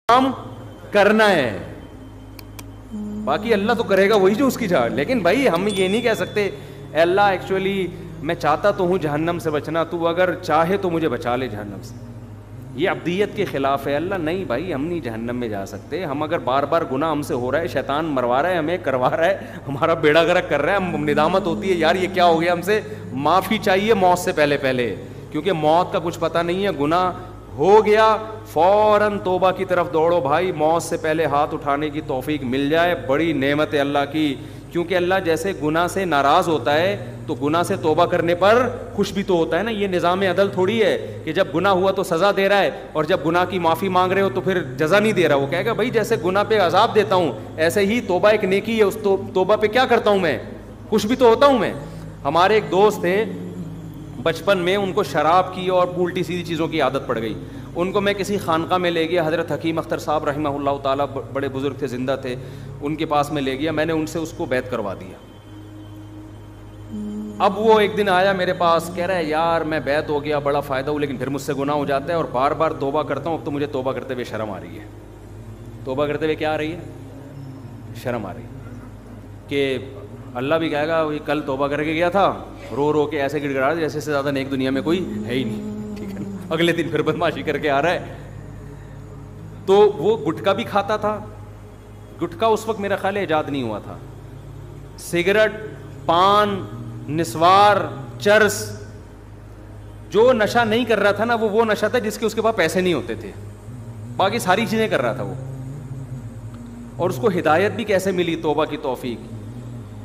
کام کرنا ہے, باقی اللہ تو کرے گا وہی جو اس کی چاہ. لیکن بھائی ہم یہ نہیں کہہ سکتے اے اللہ ایکچولی میں چاہتا تو ہوں جہنم سے بچنا, تو اگر چاہے تو مجھے بچا لے جہنم سے. یہ عبدیت کے خلاف ہے. اللہ نہیں بھائی, ہم نہیں جہنم میں جا سکتے. ہم اگر بار بار گناہ ہم سے ہو رہا ہے, شیطان مروا رہا ہے, ہمیں کروا رہا ہے, ہمارا بیڑا غرق کر رہا ہے, ہم ندامت ہوتی ہے یار یہ کیا ہو گیا ہم سے, معافی چاہیے موت سے پہلے پہلے, کیونکہ موت کا کچھ پتہ نہیں ہے. گناہ ہو گیا فوراً توبہ کی طرف دوڑو بھائی, موت سے پہلے ہاتھ اٹھانے کی توفیق مل جائے, بڑی نعمت ہے اللہ کی. کیونکہ اللہ جیسے گناہ سے ناراض ہوتا ہے تو گناہ سے توبہ کرنے پر خوش بھی تو ہوتا ہے نا. یہ نظام عدل تھوڑی ہے کہ جب گناہ ہوا تو سزا دے رہا ہے اور جب گناہ کی معافی مانگ رہے ہو تو پھر جزا نہیں دے رہا. وہ کہے گا بھائی جیسے گناہ پہ عذاب دیتا ہوں ایسے ہی توبہ ایک نیکی ہے, اس توبہ پہ کیا کرتا ہوں میں, خوش بھی تو ہوتا ہوں میں. ہمارے ایک دوست تھے بچپن میں, ان کو شراب کی اور الٹی سیدھی چیزوں کی عادت پڑ گئی. ان کو میں کسی خانقاہ میں لے گیا, حضرت حکیم اختر صاحب رحمہ اللہ تعالیٰ بڑے بزرگ تھے, زندہ تھے, ان کے پاس میں لے گیا. میں نے ان سے اس کو بیعت کروا دیا. اب وہ ایک دن آیا میرے پاس, کہہ رہا ہے یار میں بیعت ہو گیا, بڑا فائدہ ہو, لیکن پھر مجھ سے گناہ ہو جاتا ہے اور بار بار توبہ کرتا ہوں, اب تو مجھے توبہ کرتے ہوئے شرم آ رہی ہے. توبہ کرتے ہوئے کیا آ رہی ہے, شرم آ رہی ہے کہ اللہ بھی کہے گا وہ کل توبہ کر کے گیا تھا, رو رو کے ایسے گڑ گڑا جیسے سے زیادہ نیک دنیا میں کوئی ہے ہی نہیں, ٹھیک ہے نا. اگلے دن پھر بدماشی کر کے آ رہا ہے. تو وہ گٹکا بھی کھاتا تھا. گٹکا اس وقت میرا خیال ایجاد نہیں ہوا تھا. سگریٹ, پان, نسوار, چرس, جو نشہ نہیں کر رہا تھا نا وہ نشہ تھا جس کے اس کے پاس پیسے نہیں ہوتے تھے, باقی ساری چیزیں کر رہا تھا وہ. اور اس کو ہدایت بھی کیسے ملی, توبہ کی توفیق.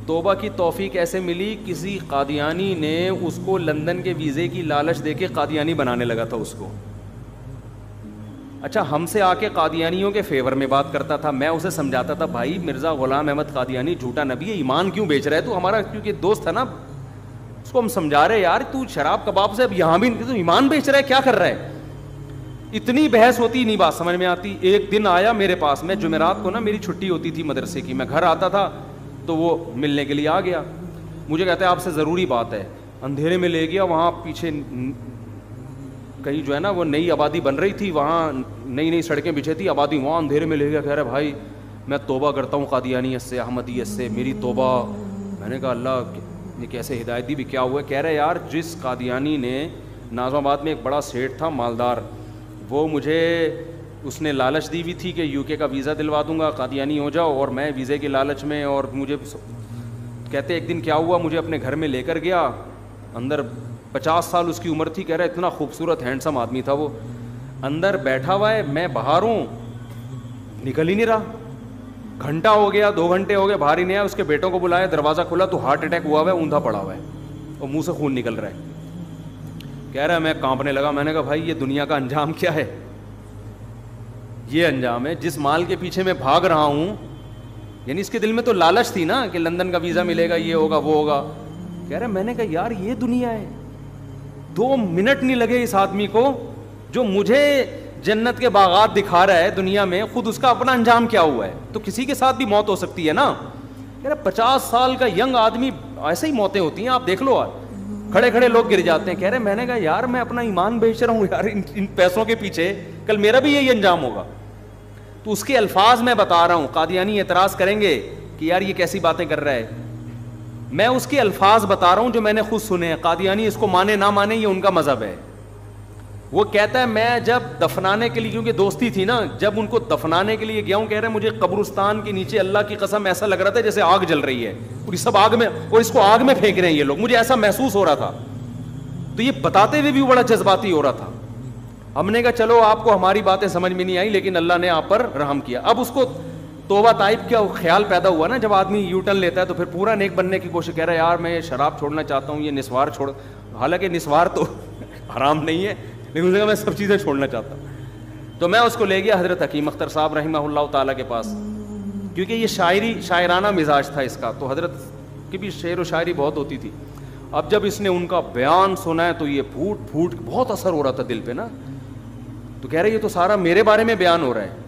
توبہ کی توفیق ایسے ملی, کسی قادیانی نے اس کو لندن کے ویزے کی لالچ دے کے قادیانی بنانے لگا تھا اس کو. اچھا ہم سے آ کے قادیانیوں کے فیور میں بات کرتا تھا. میں اسے سمجھاتا تھا بھائی مرزا غلام احمد قادیانی جھوٹا نبی ہے, ایمان کیوں بیچ رہا ہے تو ہمارا, کیونکہ دوست تھا نا, اس کو ہم سمجھا رہے یار تو شراب کباب سے اب یہاں بھی تو ایمان بیچ رہا ہے, کیا کر رہا ہے. اتنی بحث ہوتی نہیں, بات سمجھ میں آتی. ایک دن آیا میرے پاس, میں جمعرات کو نا میری چھٹی ہوتی تھی مدرسے کی, میں گھر آتا تھا تو وہ ملنے کے لیے آ گیا. مجھے کہتا ہے آپ سے ضروری بات ہے. اندھیرے میں لے گیا, وہاں پیچھے کہیں جو ہے نا وہ نئی آبادی بن رہی تھی, وہاں نئی نئی سڑکیں بچھی تھی, آبادی, وہاں اندھیرے میں لے گیا. کہہ رہا ہے بھائی میں توبہ کرتا ہوں قادیانیت سے, احمدیت سے, میری توبہ. میں نے کہا اللہ یہ کیسے ہدایت دی بھی, کیا ہوا ہے. کہہ رہے یار جس قادیانی نے, ناظم آباد میں ایک بڑا سیٹ تھا مالدار, وہ مجھے اس نے لالچ دی ہوئی تھی کہ یو کے کا ویزا دلوا دوں گا, قادیانی ہو جاؤ, اور میں ویزے کی لالچ میں, اور مجھے کہتے ایک دن کیا ہوا, مجھے اپنے گھر میں لے کر گیا. اندر 50 سال اس کی عمر تھی. کہہ رہا اتنا خوبصورت ہینڈسم آدمی تھا وہ. اندر بیٹھا ہوا ہے, میں باہر ہوں, نکل ہی نہیں رہا. گھنٹہ ہو گیا, 2 گھنٹے ہو گئے, باہر ہی نہیں آیا. اس کے بیٹوں کو بلایا, دروازہ کھلا تو ہارٹ اٹیک ہوا ہوا ہے, اوندا پڑا ہوا ہے اور منہ سے خون نکل رہا ہے. کہہ رہا ہے میں کانپنے لگا. میں نے کہا بھائی یہ دنیا کا انجام کیا ہے, یہ انجام ہے جس مال کے پیچھے میں بھاگ رہا ہوں. یعنی اس کے دل میں تو لالچ تھی نا کہ لندن کا ویزا ملے گا, یہ ہوگا وہ ہوگا. کہہ رہا میں نے کہا یار یہ دنیا ہے. 2 منٹ نہیں لگے اس آدمی کو, جو مجھے جنت کے باغات دکھا رہا ہے دنیا میں, خود اس کا اپنا انجام کیا ہوا ہے. تو کسی کے ساتھ بھی موت ہو سکتی ہے نا. کہہ رہا 50 سال کا ینگ آدمی, ایسے ہی موتیں ہوتی ہیں, آپ دیکھ لو, کھڑے کھڑے لوگ گر جاتے ہیں. کہہ رہے میں نے کہا یار میں اپنا ایمان بیچ رہا ہوں یار ان پیسوں کے پیچھے, کل میرا بھی یہی انجام ہوگا. تو اس کے الفاظ میں بتا رہا ہوں. قادیانی اعتراض کریں گے کہ یار یہ کیسی باتیں کر رہا ہے, میں اس کے الفاظ بتا رہا ہوں جو میں نے خود سنے ہیں. قادیانی اس کو مانے نہ مانے یہ ان کا مذہب ہے. وہ کہتا ہے میں جب دفنانے کے لیے, کیونکہ دوستی تھی نا, جب ان کو دفنانے کے لیے گیا ہوں, کہہ رہے مجھے قبرستان کے نیچے اللہ کی قسم ایسا لگ رہا تھا جیسے آگ جل رہی ہے, پوری سب آگ میں, اور اس کو آگ میں پھینک رہے ہیں یہ لوگ, مجھے ایسا محسوس ہو رہا تھا. تو یہ بتاتے ہوئے بھی بڑا جذباتی ہو رہا تھا. ہم نے کہا چلو آپ کو ہماری باتیں سمجھ میں نہیں آئی, لیکن اللہ نے آپ پر رحم کیا. اب اس کو توبہ طائب کا خیال پیدا ہوا نا, جب آدمی یو ٹرن لیتا ہے تو پھر پورا نیک بننے کی کوشش. کہہ رہا ہے یار میں شراب چھوڑنا چاہتا ہوں, یہ نسوار چھوڑ, حالانکہ نسوار تو حرام نہیں ہے, لیکن اس نے کہا میں سب چیزیں چھوڑنا چاہتا ہوں. تو میں اس کو لے گیا حضرت حکیم اختر صاحب رحمہ اللہ تعالیٰ کے پاس, کیونکہ یہ شاعرانہ مزاج تھا اس کا, تو حضرت کی بھی شعر و شاعری بہت ہوتی تھی. اب جب اس نے ان کا بیان سنا ہے تو یہ پھوٹ پھوٹ بہت اثر ہو رہا تھا دل پہ نا. تو کہہ رہے یہ تو سارا میرے بارے میں بیان ہو رہا ہے.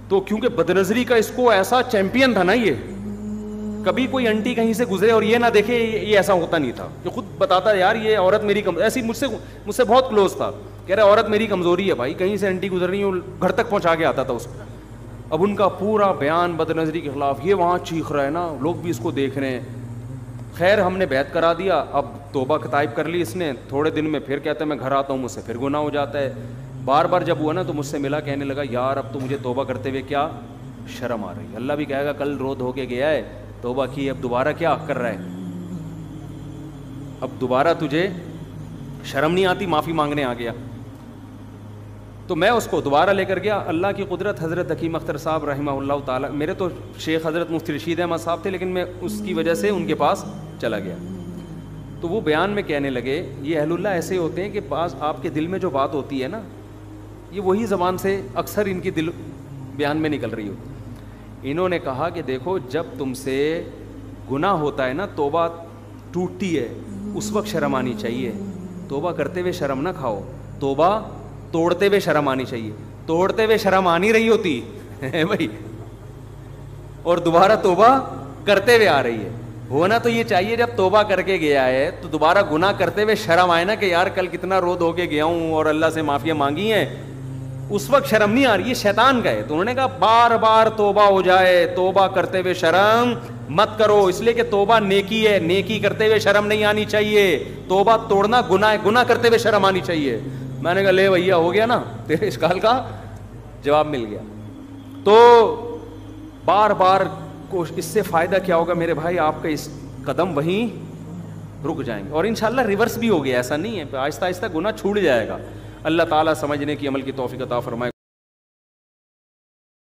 تو کیونکہ بدنظری کا اس کو ایسا چیمپئن تھا نا, یہ کبھی کوئی انٹی کہیں سے گزرے اور یہ نہ دیکھے, یہ ایسا ہوتا نہیں تھا. کہ خود بتاتا یار یہ عورت میری ایسی مجھ سے بہت کلوز تھا. کہہ رہا عورت میری کمزوری ہے بھائی, کہیں سے انٹی گزر رہی ہوں گھر تک پہنچا کے آتا تھا اس کو. اب ان کا پورا بیان بد نظری کے خلاف, یہ وہاں چیخ رہا ہے نا, لوگ بھی اس کو دیکھ رہے ہیں. خیر ہم نے بیعت کرا دیا, اب توبہ کتائب کر لی اس نے, تھوڑے دن میں پھر کہتا ہے میں گھر آتا ہوں, مجھ سے پھر گناہ ہو جاتا ہے. بار بار جب ہوا نا تو مجھ سے ملا, کہنے لگا یار اب تو مجھے توبہ کرتے ہوئے کیا شرم آ رہی ہے. اللہ بھی کہے گا کل رو دھو کے گیا ہے, توبہ کی, اب دوبارہ کیا کر رہا ہے, اب دوبارہ تجھے شرم نہیں آتی, معافی مانگنے آ گیا. تو میں اس کو دوبارہ لے کر گیا. اللہ کی قدرت, حضرت حکیم اختر صاحب رحمہ اللہ تعالیٰ, میرے تو شیخ حضرت مفتی رشید احمد صاحب تھے, لیکن میں اس کی وجہ سے ان کے پاس چلا گیا. تو وہ بیان میں کہنے لگے یہ اہل اللہ ایسے ہوتے ہیں کہ بعض آپ کے دل میں جو بات ہوتی ہے نا, یہ وہی زبان سے اکثر ان کی دل بیان میں نکل رہی ہوتی. انہوں نے کہا کہ دیکھو جب تم سے گناہ ہوتا ہے نا, توبہ ٹوٹتی ہے, اس وقت شرم آنی چاہیے. توبہ کرتے ہوئے شرم نہ کھاؤ, توبہ توڑتے ہوئے شرم آنی چاہیے. توڑتے ہوئے شرم آ نہیں رہی ہوتی ہے بھائی, اور دوبارہ توبہ کرتے ہوئے آ رہی ہے. ہونا تو یہ چاہیے جب توبہ کر کے گیا ہے تو دوبارہ گناہ کرتے ہوئے شرم آئے نا کہ یار کل کتنا رو دھو کے گیا ہوں اور اللہ سے معافیاں مانگی ہیں, اس وقت شرم نہیں آ رہی. یہ شیطان کا ہے. تو انہوں نے کہا بار بار توبہ ہو جائے, توبہ کرتے ہوئے شرم مت کرو, اس لیے کہ توبہ نیکی ہے, نیکی کرتے ہوئے شرم نہیں آنی چاہیے. توبہ توڑنا گناہ ہے, گناہ کرتے ہوئے شرم آنی چاہیے. میں نے کہا لے بھیا ہو گیا نا, تیرے اشکال کا جواب مل گیا. تو بار بار اس سے فائدہ کیا ہوگا میرے بھائی, آپ کا اس قدم وہیں رک جائیں گے, اور انشاءاللہ ریورس بھی ہو گیا, ایسا نہیں ہے, آہستہ آہستہ گناہ چھوٹ جائے گا. اللہ تعالیٰ سمجھنے کی عمل کی توفیق عطا فرمائے.